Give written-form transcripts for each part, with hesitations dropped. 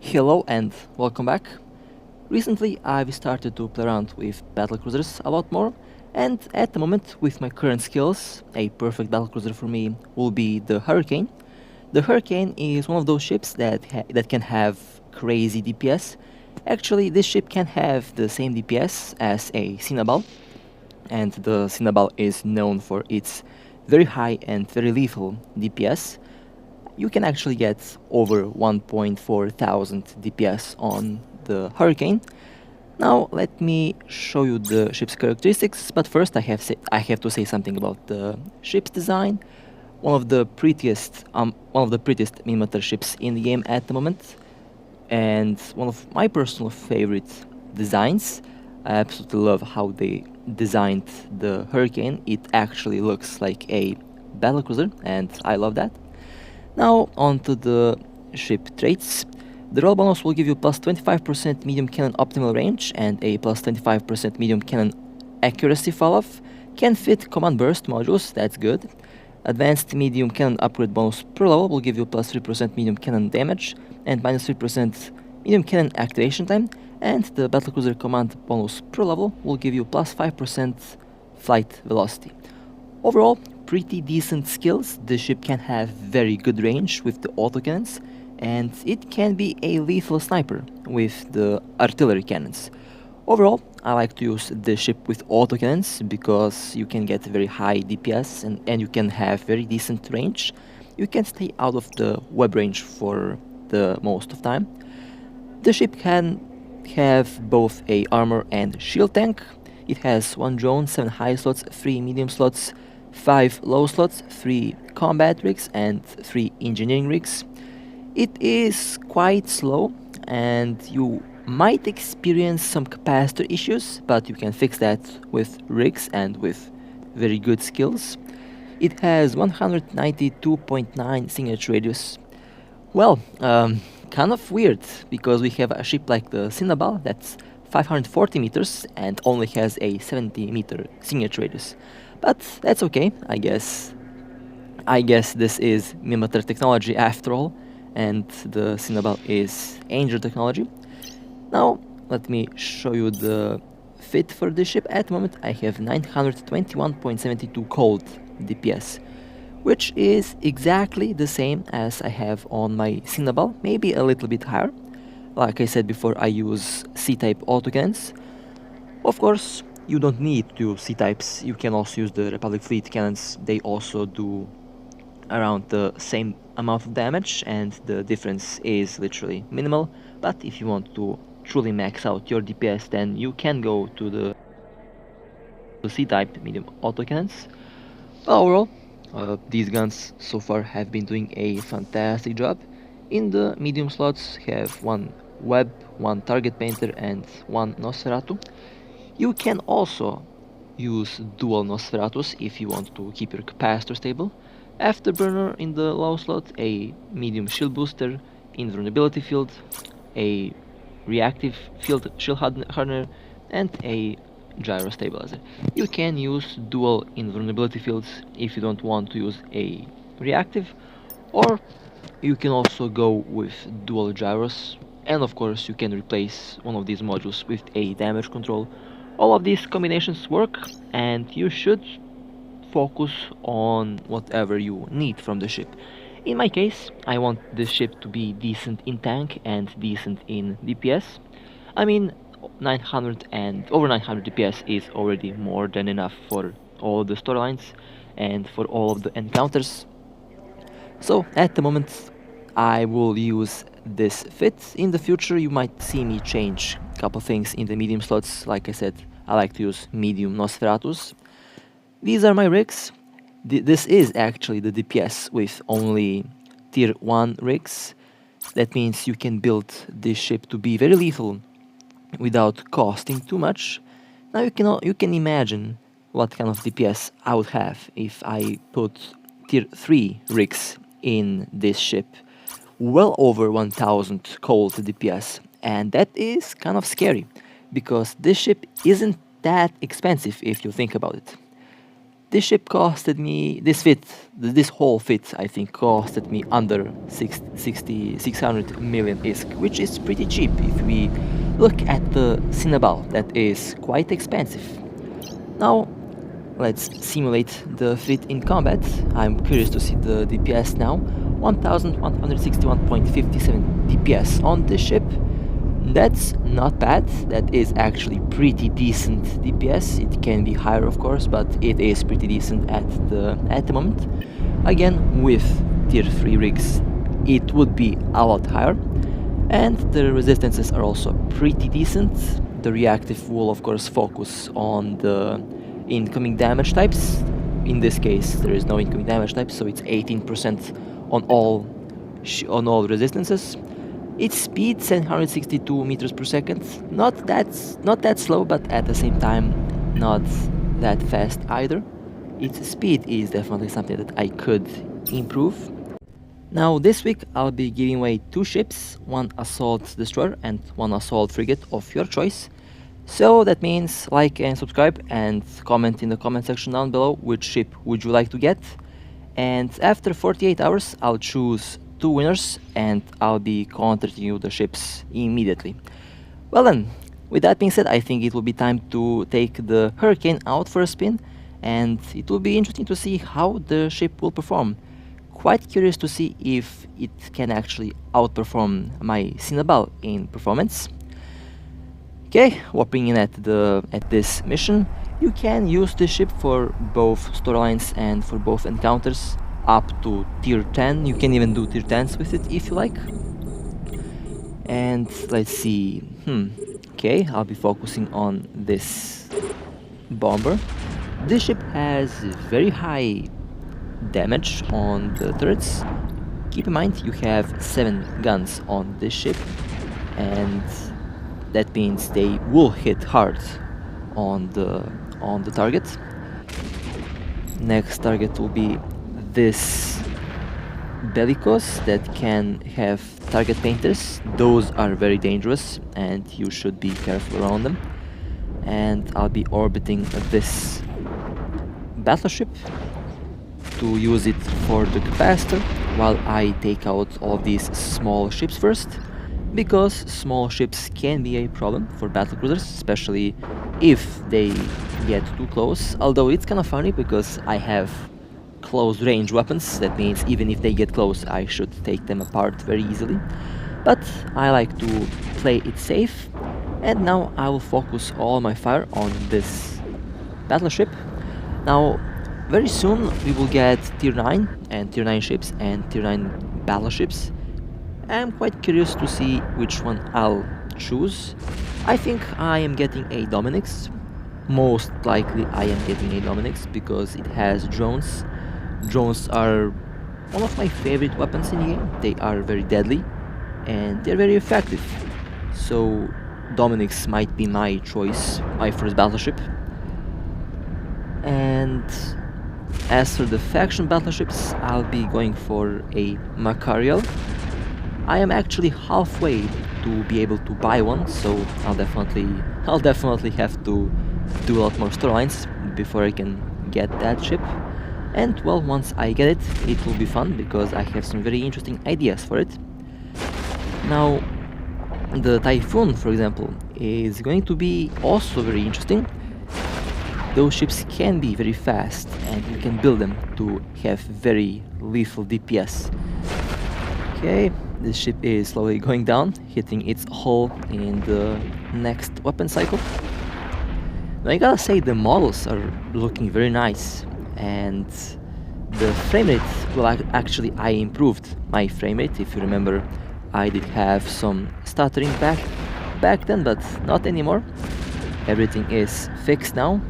Hello and welcome back. Recently I've started to play around with battlecruisers a lot more, and at the moment with my current skills, a perfect battlecruiser for me will be the Hurricane. The Hurricane is one of those ships that can have crazy DPS. Actually, this ship can have the same DPS as a Cinnabal, and the Cinnabal is known for its very high and very lethal DPS. You can actually get over 1.4 thousand DPS on the Hurricane. Now let me show you the ship's characteristics, but first I have to say something about the ship's design. One of the prettiest Minmatar ships in the game at the moment, and one of my personal favorite designs. I absolutely love how they designed the Hurricane. It actually looks like a battlecruiser, and I love that. Now onto the ship traits. The roll bonus will give you plus 25% medium cannon optimal range and a plus 25% medium cannon accuracy fall-off. Can fit command burst modules, that's good. Advanced medium cannon upgrade bonus per level will give you plus 3% medium cannon damage and minus 3% medium cannon activation time. And the battlecruiser command bonus per level will give you plus 5% flight velocity. Overall, pretty decent skills. The ship can have very good range with the autocannons, and it can be a lethal sniper with the artillery cannons. Overall, I like to use the ship with autocannons because you can get very high DPS and you can have very decent range. You can stay out of the web range for the most of time. The ship can have both a armor and shield tank. It has 1 drone, 7 high slots, 3 medium slots, 5 low slots, 3 combat rigs and 3 engineering rigs. It is quite slow and you might experience some capacitor issues, but you can fix that with rigs and with very good skills. It has 192.9 signature radius. Well, kind of weird, because we have a ship like the Cinnabal that's 540 meters and only has a 70 meter signature radius. But that's okay, I guess. I guess this is Minmatar technology after all, and the Cinnabal is Angel technology. Now, let me show you the fit for this ship. At the moment, I have 921.72 cold DPS, which is exactly the same as I have on my Cinnabal, maybe a little bit higher. Like I said before, I use C-type autocannons. Of course, you don't need to use C-types, you can also use the Republic Fleet cannons. They also do around the same amount of damage and the difference is literally minimal. But if you want to truly max out your DPS, then you can go to the C-type medium autocannons. Well, overall, these guns so far have been doing a fantastic job. In the medium slots have 1 web, 1 target painter and 1 Nosferatu. You can also use dual Nosferatus if you want to keep your capacitor stable. Afterburner in the low slot, a medium shield booster, invulnerability field, a reactive field shield hardener, and a gyro stabilizer. You can use dual invulnerability fields if you don't want to use a reactive, or you can also go with dual gyros, and of course you can replace one of these modules with a damage control. All of these combinations work, and you should focus on whatever you need from the ship. In my case, I want the ship to be decent in tank and decent in DPS. I mean, 900 and over 900 DPS is already more than enough for all the storylines and for all of the encounters. So at the moment, I will use this fit. In the future, you might see me change a couple things in the medium slots. Like I said, I like to use medium Nosferatus. These are my rigs. This is actually the DPS with only tier 1 rigs. That means you can build this ship to be very lethal without costing too much. Now you can imagine what kind of DPS I would have if I put tier 3 rigs in this ship. Well over 1000 cold DPS, and that is kind of scary because this ship isn't that expensive if you think about it. This ship costed me, this whole fit, I think, costed me under 600 million ISK, which is pretty cheap if we look at the Cinnabal, that is quite expensive. Now, let's simulate the fit in combat. I'm curious to see the DPS now. 1161.57 DPS on this ship. That's not bad. That is actually pretty decent DPS. It can be higher, of course, but it is pretty decent at the moment. Again, with tier 3 rigs, it would be a lot higher. And the resistances are also pretty decent. The reactive will, of course, focus on the incoming damage types. In this case, there is no incoming damage type, so it's 18% on all resistances. Its speed 762 meters per second. Not that slow, but at the same time not that fast either. Its speed is definitely something that I could improve. Now this week I'll be giving away 2 ships, one assault destroyer and one assault frigate of your choice. So that means like and subscribe and comment in the comment section down below which ship would you like to get. And after 48 hours I'll choose 2 winners and I'll be contacting you the ships immediately. Well then, with that being said, I think it will be time to take the Hurricane out for a spin, and it will be interesting to see how the ship will perform. Quite curious to see if it can actually outperform my Cinnabal in performance. Okay, warping in at this mission. You can use this ship for both storylines and for both encounters up to tier 10. You can even do tier 10s with it if you like. And let's see. Okay, I'll be focusing on this bomber. This ship has very high damage on the turrets. Keep in mind you have 7 guns on this ship, and that means they will hit hard on the target. Next target will be this Bellicose that can have target painters. Those are very dangerous and you should be careful around them. And I'll be orbiting this battleship to use it for the capacitor while I take out all of these small ships first, because small ships can be a problem for battlecruisers, especially if they get too close. Although it's kind of funny because I have close range weapons, that means even if they get close I should take them apart very easily. But I like to play it safe, and now I will focus all my fire on this battleship. Now very soon we will get tier 9 and tier 9 ships and tier 9 battleships. I'm quite curious to see which one I'll choose. I think I am getting a Dominix. Most likely I am getting a Dominix because it has drones. Drones are one of my favorite weapons in the game. They are very deadly and they're very effective. So Dominix might be my choice, my first battleship. And as for the faction battleships, I'll be going for a Macarial. I am actually halfway to be able to buy one, so I'll definitely have to do a lot more storylines before I can get that ship. And well, once I get it, it will be fun because I have some very interesting ideas for it. Now, the Typhoon, for example, is going to be also very interesting. Those ships can be very fast and you can build them to have very lethal DPS. Okay, this ship is slowly going down, hitting its hull in the next weapon cycle. Now I gotta say, the models are looking very nice, and the frame rate, well, actually I improved my frame rate. If you remember, I did have some stuttering back then, but not anymore. Everything is fixed now,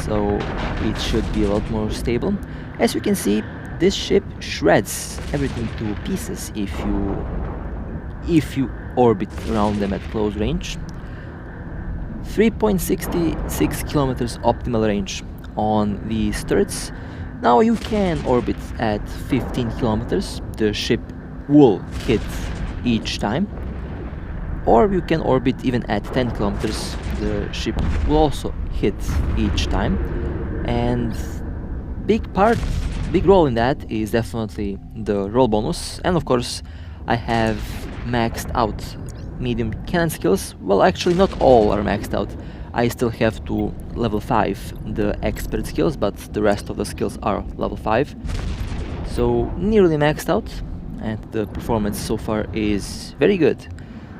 so it should be a lot more stable. As you can see, this ship shreds everything to pieces if you orbit around them at close range. 3.66 kilometers optimal range on these turrets. Now you can orbit at 15 kilometers, the ship will hit each time. Or you can orbit even at 10 kilometers, the ship will also hit each time. And Big part, big role in that is definitely the roll bonus, and of course I have maxed out medium cannon skills. Well, actually not all are maxed out. I still have to level 5 the expert skills, but the rest of the skills are level 5. So nearly maxed out, and the performance so far is very good.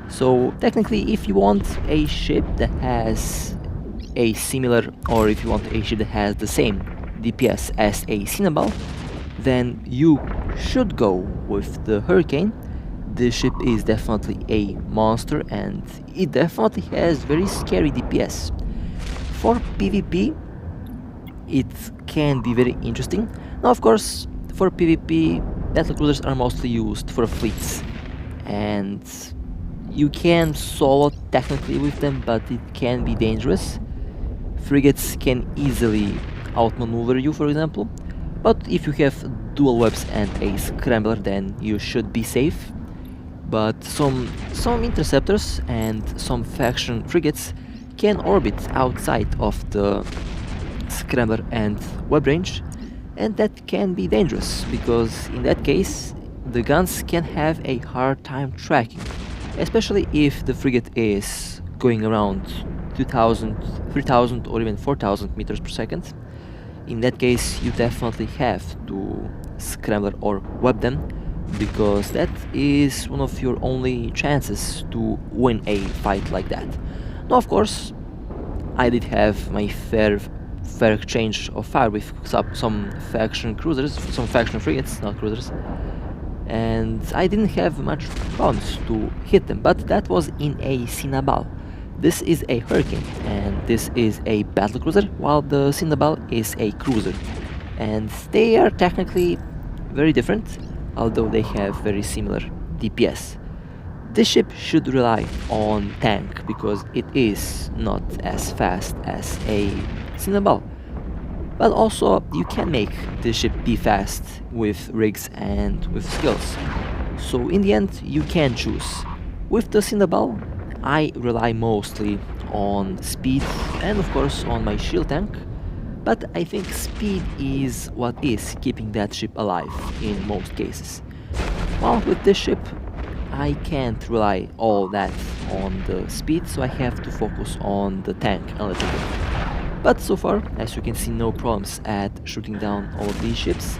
So technically, if you want a ship that has a similar, or if you want a ship that has the same DPS as a Cinnabal, then you should go with the Hurricane. This ship is definitely a monster, and it definitely has very scary DPS. For PvP, it can be very interesting. Now, of course, for PvP, Battlecruisers are mostly used for fleets, and you can solo technically with them, but it can be dangerous. Frigates can easily outmaneuver you, for example, but if you have dual webs and a scrambler, then you should be safe. But some interceptors and some faction frigates can orbit outside of the scrambler and web range, and that can be dangerous, because in that case the guns can have a hard time tracking, especially if the frigate is going around 2000, 3000 or even 4000 meters per second. In that case you definitely have to scrambler or web them, because that is one of your only chances to win a fight like that. Now, of course, I did have my fair exchange of fire with some faction cruisers, some faction frigates, not cruisers, and I didn't have much problems to hit them, but that was in a Cinnabal. This is a Hurricane, and this is a Battlecruiser, while the Cinnabal is a cruiser, and they are technically very different, although they have very similar DPS. This ship should rely on tank, because it is not as fast as a Cinnabal. But also you can make this ship be fast with rigs and with skills. So in the end you can choose. With the Cinnabal I rely mostly on speed and of course on my shield tank, but I think speed is what is keeping that ship alive in most cases. While with this ship I can't rely all that on the speed, so I have to focus on the tank a little bit. But so far, as you can see, no problems at shooting down all of these ships.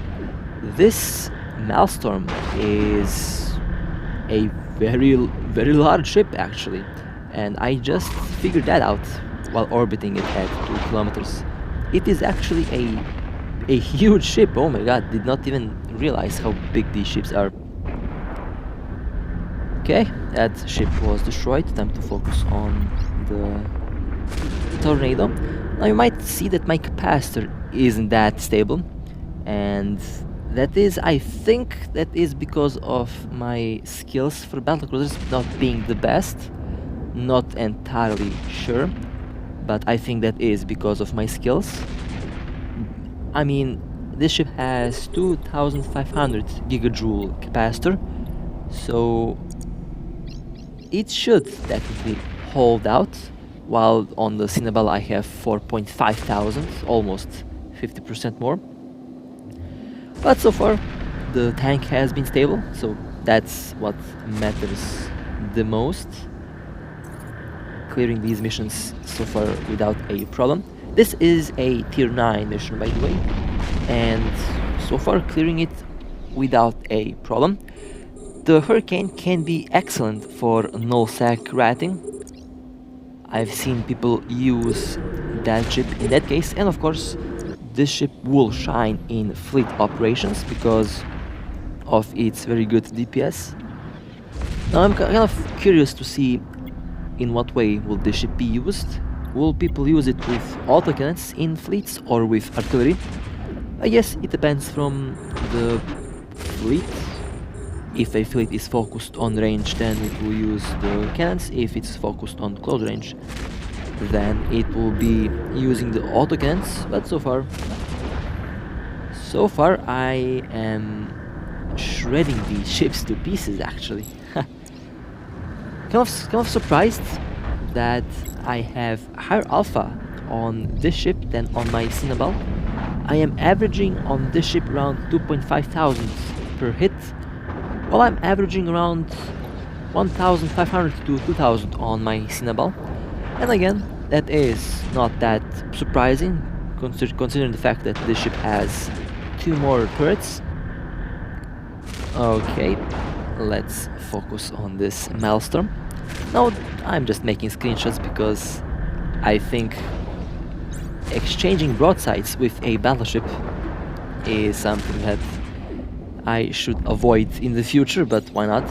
This Maelstrom is a very large ship actually, and I just figured that out while orbiting it at 2 kilometers. It is actually a huge ship. Oh my god, did not even realize how big these ships are. Okay, that ship was destroyed. Time to focus on the tornado. Now you might see that my capacitor isn't that stable, and that is, I think, that is because of my skills for battlecruisers not being the best. Not entirely sure, but I think that is because of my skills. I mean, this ship has 2500 gigajoule capacitor, so it should technically hold out, while on the Cinnabal I have 4,500, almost 50% more. But so far the tank has been stable, so that's what matters the most. Clearing these missions so far without a problem. This is a tier 9 mission, by the way, and so far clearing it without a problem. The Hurricane can be excellent for nullsec ratting. I've seen people use that ship in that case, and of course this ship will shine in fleet operations because of its very good DPS. Now I'm kind of curious to see in what way will this ship be used. Will people use it with autocannons in fleets or with artillery? I guess it depends from the fleet. If a fleet is focused on range, then it will use the cannons. If it's focused on close range, then it will be using the autocannons. But so far I am shredding these ships to pieces actually. Kind of surprised that I have higher alpha on this ship than on my Cinnabal. I am averaging on this ship around 2,500 per hit, while I'm averaging around 1,500 to 2,000 on my Cinnabal. And again, that is not that surprising, considering the fact that this ship has 2 more turrets. Okay, let's focus on this Maelstrom. Now, I'm just making screenshots because I think exchanging broadsides with a battleship is something that I should avoid in the future, but why not?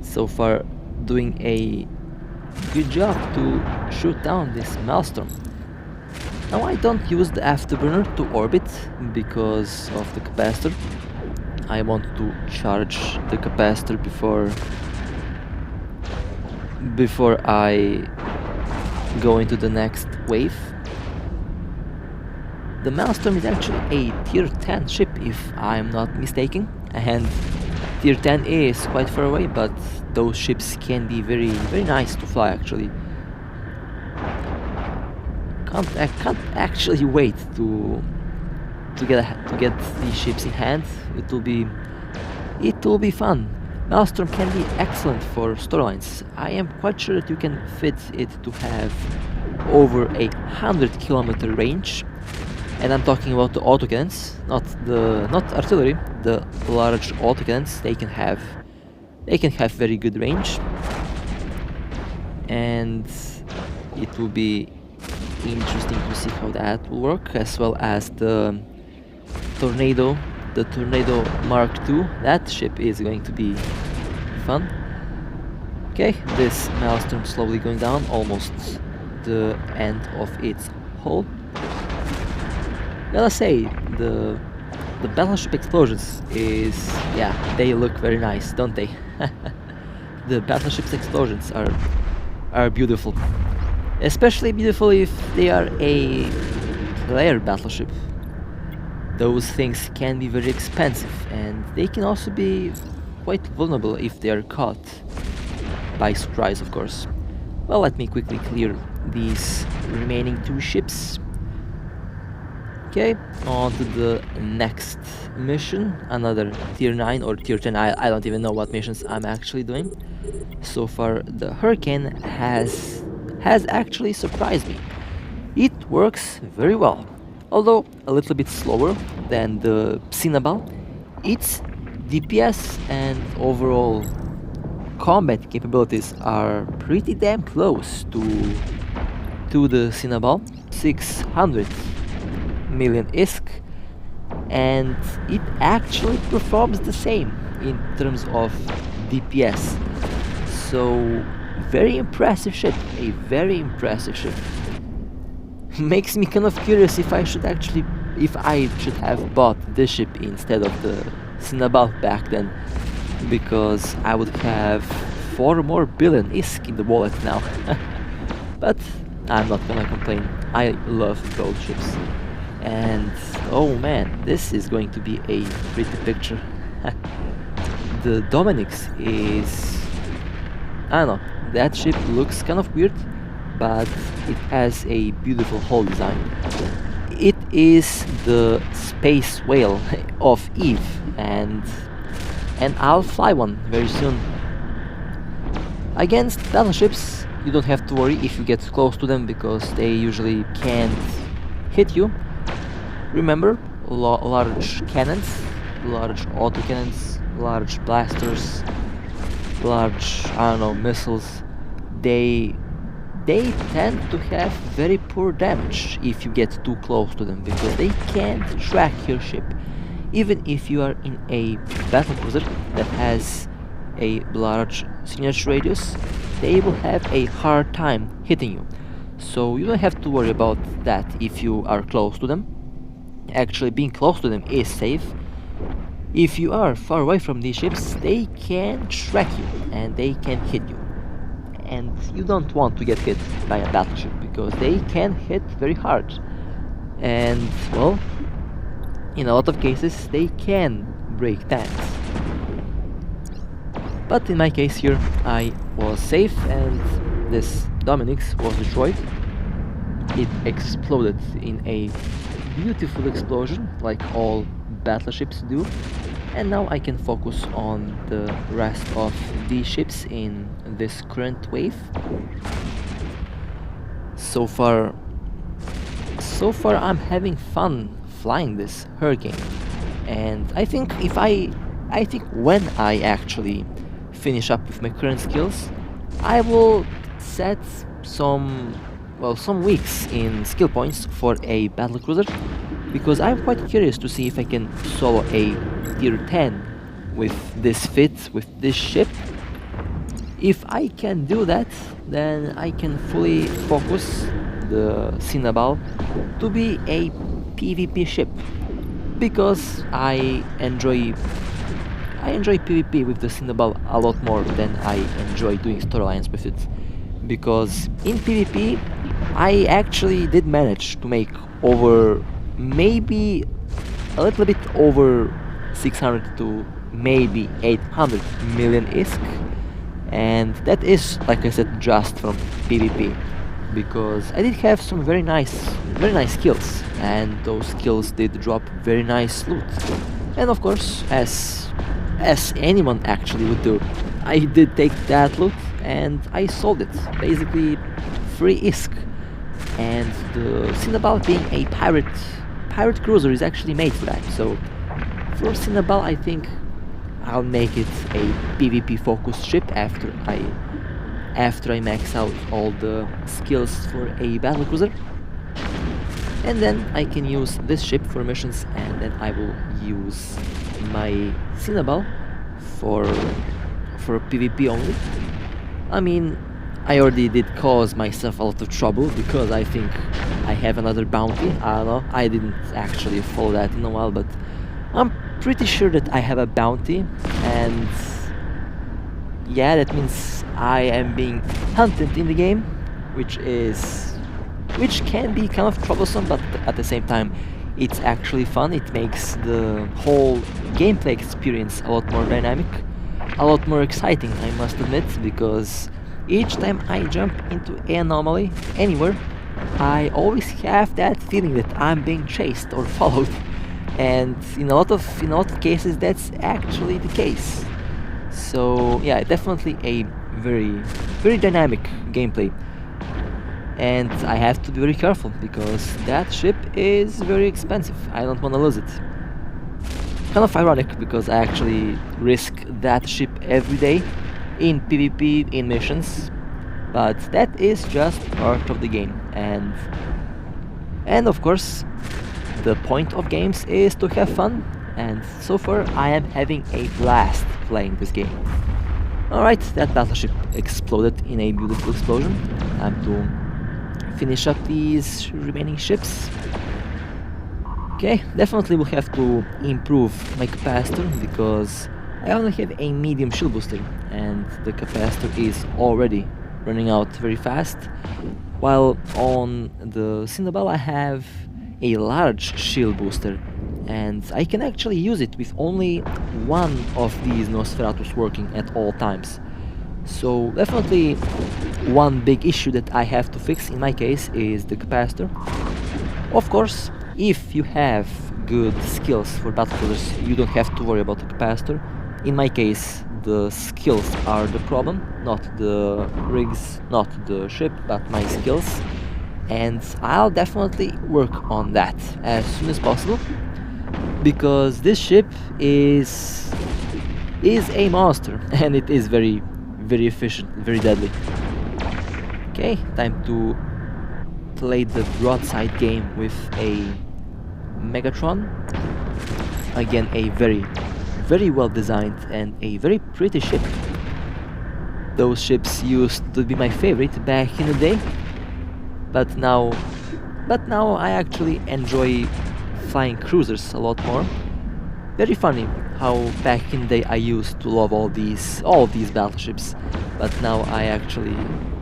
So far, doing a good job to shoot down this Maelstrom. Now I don't use the afterburner to orbit because of the capacitor. I want to charge the capacitor before I go into the next wave. The Maelstrom is actually a tier 10 ship if I'm not mistaken, and tier 10 is quite far away, but those ships can be very nice to fly actually. I can't actually wait to get these ships in hand. It will be fun. Maelstrom can be excellent for storylines. I am quite sure that you can fit it to have over 100-kilometer range, and I'm talking about the autocannons, not artillery. The large autocannons, they can have very good range, and it will be interesting to see how that will work, as well as the Tornado Mark II. That ship is going to be fun. Okay, this Maelstrom slowly going down, almost the end of its hull. Gotta say, the battleship explosions they look very nice, don't they? The battleship's explosions are beautiful. Especially beautiful if they are a player battleship. Those things can be very expensive, and they can also be quite vulnerable if they are caught by surprise, of course. Well, let me quickly clear these remaining 2 ships. Okay, on to the next mission, another tier 9 or tier 10, I don't even know what missions I'm actually doing. So far, the Hurricane has actually surprised me. It works very well, although a little bit slower than the Cinnabal. Its DPS and overall combat capabilities are pretty damn close to the Cinnabal. 600 million ISK, and it actually performs the same in terms of DPS. So very impressive ship, a very impressive ship. Makes me kind of curious if I should have bought this ship instead of the Cinnabal back then, because I would have 4 more billion ISK in the wallet now. But I'm not gonna complain. I love gold ships. And oh man, this is going to be a pretty picture. The Dominic's is, I don't know, that ship looks kind of weird, but it has a beautiful hull design. It is the space whale of Eve, and I'll fly one very soon. Against battleships, you don't have to worry if you get close to them, because they usually can't hit you. Remember, large cannons, large autocannons, large blasters, large, I don't know, missiles, they tend to have very poor damage if you get too close to them, because they can't track your ship. Even if you are in a battlecruiser that has a large signature radius, they will have a hard time hitting you. So you don't have to worry about that if you are close to them. Actually, being close to them is safe. If you are far away from these ships, they can track you and they can hit you. And you don't want to get hit by a battleship, because they can hit very hard. And, well, in a lot of cases, they can break tanks. But in my case here, I was safe and this Dominic's was destroyed. it exploded in a beautiful explosion like all battleships do, and now I can focus on the rest of the ships in this current wave. So far I'm having fun flying this Hurricane, and I think when I actually finish up with my current skills, I will set some weeks in skill points for a Battlecruiser, because I'm quite curious to see if I can solo a tier 10 with this fit, with this ship. If I can do that, then I can fully focus the Cinnabal to be a PvP ship, because I enjoy PvP with the Cinnabal a lot more than I enjoy doing storylines with it. Because in PvP, I actually did manage to make over, maybe a little bit over 600 to maybe 800 million ISK, and that is, like I said, just from PvP, because I did have some very nice skills, and those skills did drop very nice loot. And of course, as anyone actually would do, I did take that loot and I sold it, basically free ISK. And the Cinnabal, being a pirate cruiser, is actually made for that. So for Cinnabal, I think I'll make it a PvP focused ship after I max out all the skills for a Battlecruiser. And then I can use this ship for missions, and then I will use my Cinnabal for PvP only. I mean, I already did cause myself a lot of trouble, because I think I have another bounty. I don't know, I didn't actually follow that in a while, but I'm pretty sure that I have a bounty, and yeah, that means I am being hunted in the game, which can be kind of troublesome, but at the same time it's actually fun. It makes the whole gameplay experience a lot more dynamic, a lot more exciting, I must admit, because each time I jump into an anomaly anywhere, I always have that feeling that I'm being chased or followed, and in a lot of cases that's actually the case. So yeah, definitely a very dynamic gameplay. And I have to be very careful, because that ship is very expensive. I don't want to lose it. Kind of ironic, because I actually risk that ship every day in PvP, in missions, but that is just part of the game. And of course, the point of games is to have fun, and so far I am having a blast playing this game. Alright, that battleship exploded in a beautiful explosion. Time to finish up these remaining ships. Okay, definitely will have to improve my capacitor, because I only have a medium shield booster, and the capacitor is already running out very fast, while on the Cinnabal I have a large shield booster, and I can actually use it with only one of these Nosferatus working at all times. So definitely one big issue that I have to fix in my case is the capacitor. Of course, if you have good skills for Battlecruisers, you don't have to worry about the capacitor. In my case, the skills are the problem, not the rigs, not the ship, but my skills. And I'll definitely work on that as soon as possible, because this ship is a monster, and it is very efficient, very deadly. Okay, time to play the broadside game with a Megatron. Again, a very well designed and a very pretty ship. Those ships used to be my favorite back in the day, but now I actually enjoy flying cruisers a lot more. Very funny how back in the day I used to love all these battleships, but now I actually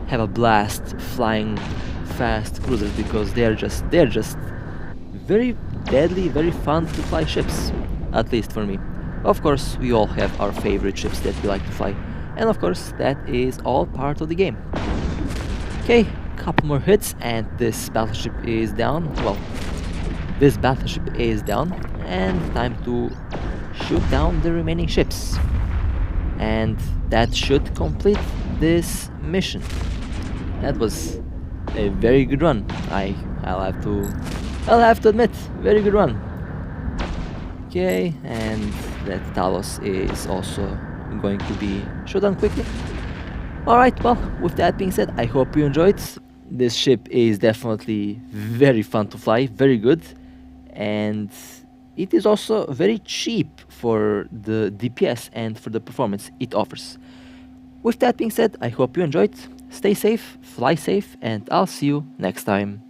have a blast flying fast cruisers, because they're just very deadly, very fun to fly ships, at least for me. Of course, we all have our favorite ships that we like to fly, and of course that is all part of the game. Okay, couple more hits and this battleship is down. Well, this battleship is down, and time to shoot down the remaining ships. And that should complete this mission. That was a very good run. I'll have to admit, very good run. Okay, and that Talos is also going to be shot down quickly. Alright, well, with that being said, I hope you enjoyed. This ship is definitely very fun to fly, very good, and it is also very cheap for the DPS and for the performance it offers. With that being said, I hope you enjoyed. Stay safe, fly safe, and I'll see you next time.